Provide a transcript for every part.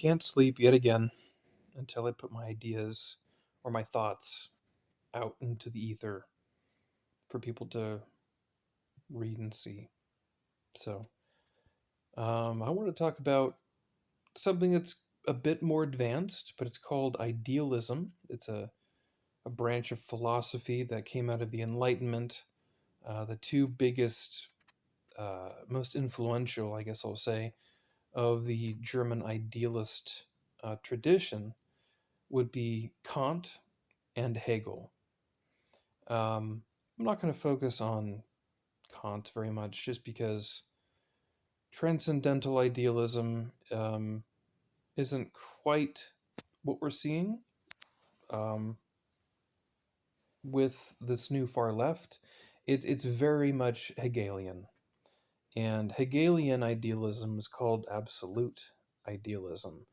can't sleep yet again until I put my ideas or my thoughts out into the ether for people to read and see. So, I want to talk about something that's a bit more advanced, but it's called idealism. It's a branch of philosophy that came out of the Enlightenment. The two biggest, most influential, I guess I'll say, of the German idealist tradition would be Kant and Hegel. I'm not going to focus on Kant very much just because transcendental idealism isn't quite what we're seeing um, with this new far left. It's very much Hegelian. And Hegelian idealism is called absolute idealism.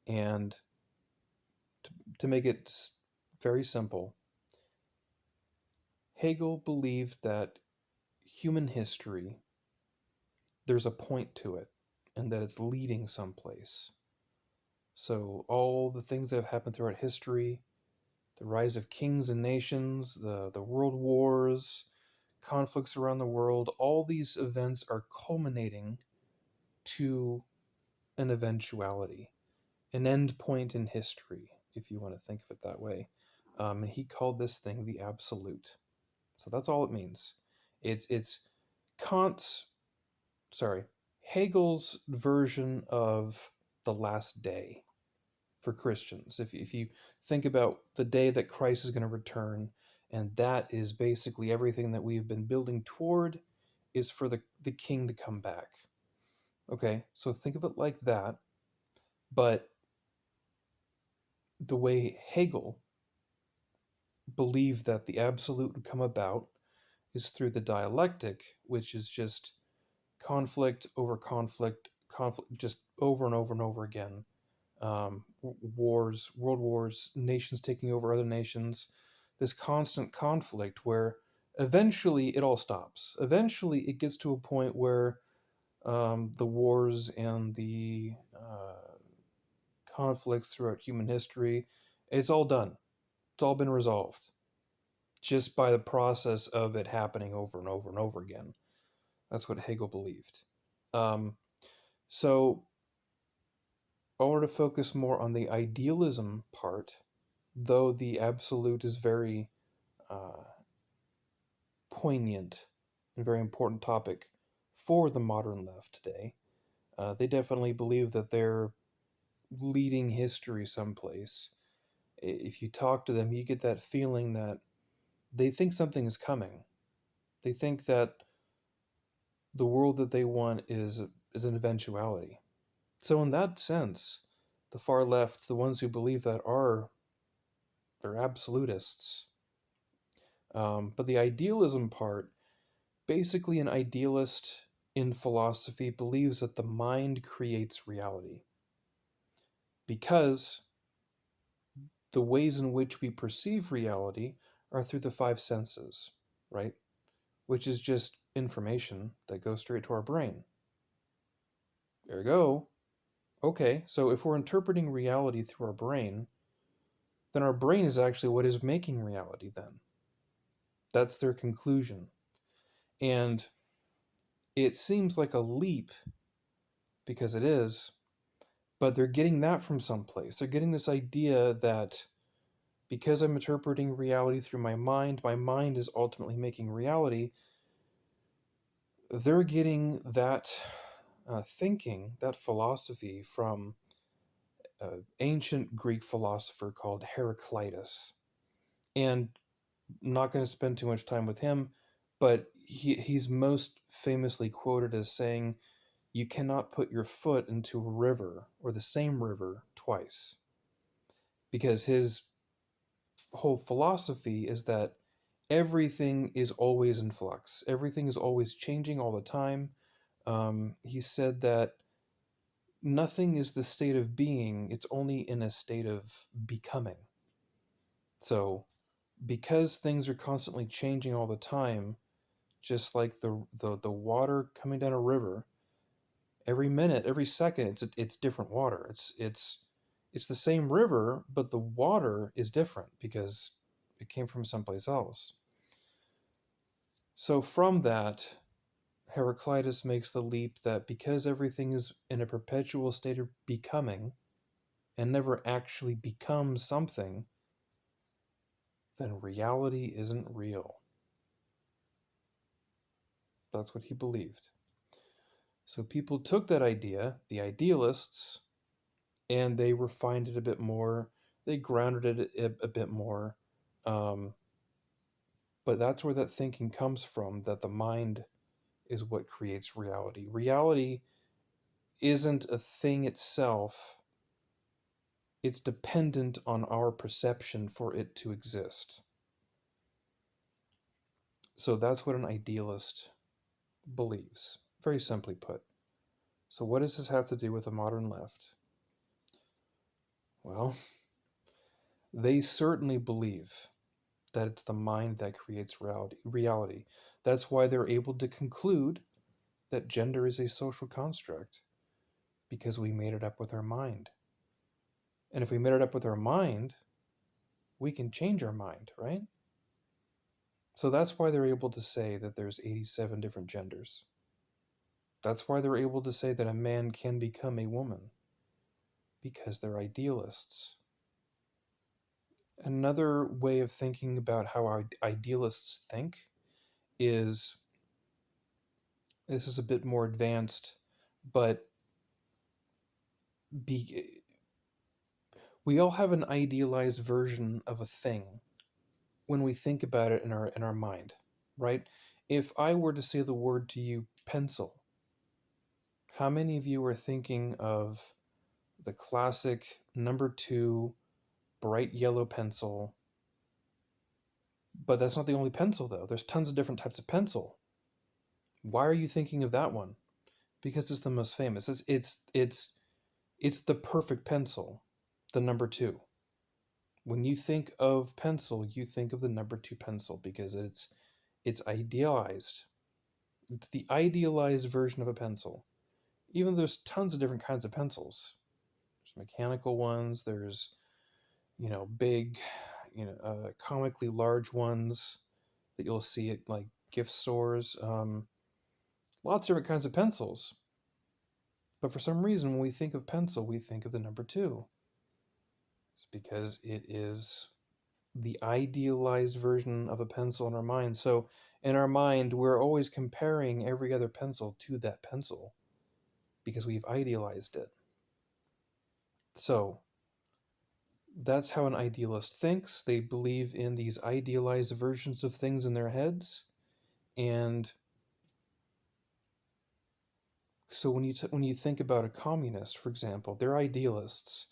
And to make it very simple, Hegel believed that human history, there's a point to it, and that it's leading someplace. So all the things that have happened throughout history, the rise of kings and nations, the world wars, conflicts around the world, all these events are culminating to an eventuality, an end point in history, if you want to think of it that way. And he called this thing the absolute. So that's all it means. It's Kant's, sorry, Hegel's version of the last day for Christians. If you think about the day that Christ is going to return, and that is basically everything that we've been building toward, is for the king to come back. Okay, so think of it like that, but the way Hegel believed that the absolute would come about is through the dialectic, which is just conflict over conflict, conflict just over and over and over again. Wars, world wars, nations taking over other nations, this constant conflict where eventually it all stops. Eventually it gets to a point where the wars and the conflicts throughout human history, it's all done. It's all been resolved just by the process of it happening over and over and over again. That's what Hegel believed. Um, so I wanted to focus more on the idealism part, though the absolute is very uh, poignant and very important topic for the modern left today. They definitely believe that they're leading history someplace. If you talk to them, you get that feeling that they think something is coming. They think that the world that they want is an eventuality. So in that sense, the far left, the ones who believe that are they're absolutists. But the idealism part, basically, an idealist in philosophy believes that the mind creates reality because the ways in which we perceive reality are through the five senses, right? Which is just information that goes straight to our brain. There you go. Okay, so if we're interpreting reality through our brain, then our brain is actually what is making reality then. That's their conclusion. And it seems like a leap because it is, but they're getting that from someplace. They're getting this idea that because I'm interpreting reality through my mind is ultimately making reality. They're getting that thinking, that philosophy from an ancient Greek philosopher called Heraclitus. And I'm not going to spend too much time with him, but he's most famously quoted as saying, "You cannot put your foot into a river or the same river twice." Because his whole philosophy is that everything is always in flux, everything is always changing all the time. He said that nothing is the state of being, it's only in a state of becoming. So, because things are constantly changing all the time, just like the water coming down a river, Every minute, every second, it's different water. It's the same river, but the water is different because it came from someplace else. So from that, Heraclitus makes the leap that because everything is in a perpetual state of becoming and never actually becomes something, then reality isn't real. That's what he believed. So people took that idea, the idealists, and they refined it a bit more. They grounded it a bit more. Um, but that's where that thinking comes from, that the mind is what creates reality. Reality isn't a thing itself, it's dependent on our perception for it to exist. So that's what an idealist believes, very simply put. So, what does this have to do with the modern left? Well, they certainly believe that it's the mind that creates reality. That's why they're able to conclude that gender is a social construct, because we made it up with our mind. And if we made it up with our mind, we can change our mind, right? So that's why they're able to say that there's 87 different genders. That's why they're able to say that a man can become a woman, because they're idealists. Another way of thinking about how our idealists think is, this is a bit more advanced, but we all have an idealized version of a thing when we think about it in our mind, right? If I were to say the word to you, pencil, how many of you are thinking of the classic number 2 bright yellow pencil? But that's not the only pencil, though. There's tons of different types of pencil. Why are you thinking of that one? Because it's the most famous. It's the perfect pencil, the number 2. When you think of pencil, you think of the number 2 pencil because it's idealized. It's the idealized version of a pencil. Even though there's tons of different kinds of pencils. There's mechanical ones. There's big, comically large ones that you'll see at like gift stores. Lots of different kinds of pencils. But for some reason, when we think of pencil, we think of the number 2. It's because it is the idealized version of a pencil in our mind. So in our mind, we're always comparing every other pencil to that pencil because we've idealized it. So that's how an idealist thinks. They believe in these idealized versions of things in their heads. And so when you think about a communist, for example, they're idealists.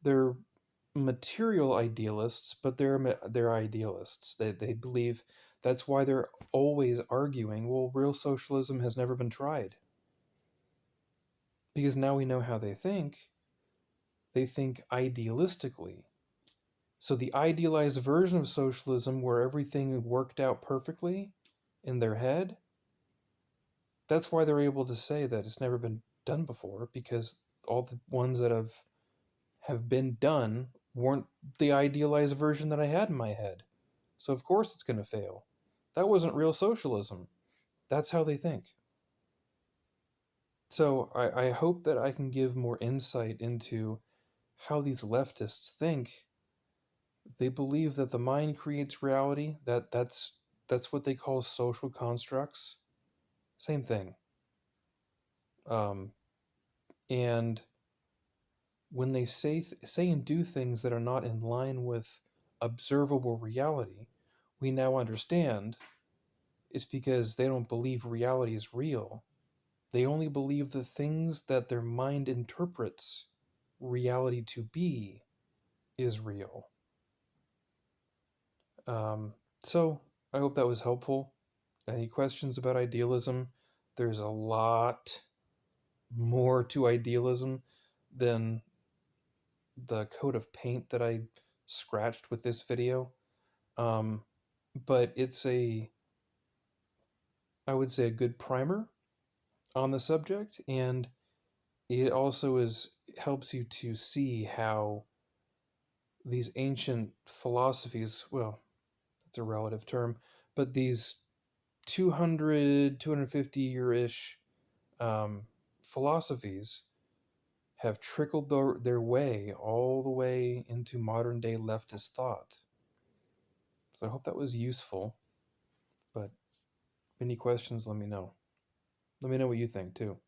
They're material idealists, but they're idealists. They believe, that's why they're always arguing, well, real socialism has never been tried. Because now we know how they think. They think idealistically. So the idealized version of socialism where everything worked out perfectly in their head, that's why they're able to say that it's never been done before, because all the ones that have been done weren't the idealized version that I had in my head. So of course it's going to fail. That wasn't real socialism. That's how they think. So I hope that I can give more insight into how these leftists think. They believe that the mind creates reality. That's what they call social constructs. Same thing. Um, and when they say and do things that are not in line with observable reality, we now understand it's because they don't believe reality is real. They only believe the things that their mind interprets reality to be is real. So I hope that was helpful. Any questions about idealism? There's a lot more to idealism than the coat of paint that I scratched with this video. But it's I would say, a good primer on the subject. And it also is helps you to see how these ancient philosophies, well, it's a relative term, but these 200, 250-year-ish philosophies have trickled their way all the way into modern day leftist thought. So I hope that was useful. But any questions, let me know. Let me know what you think too.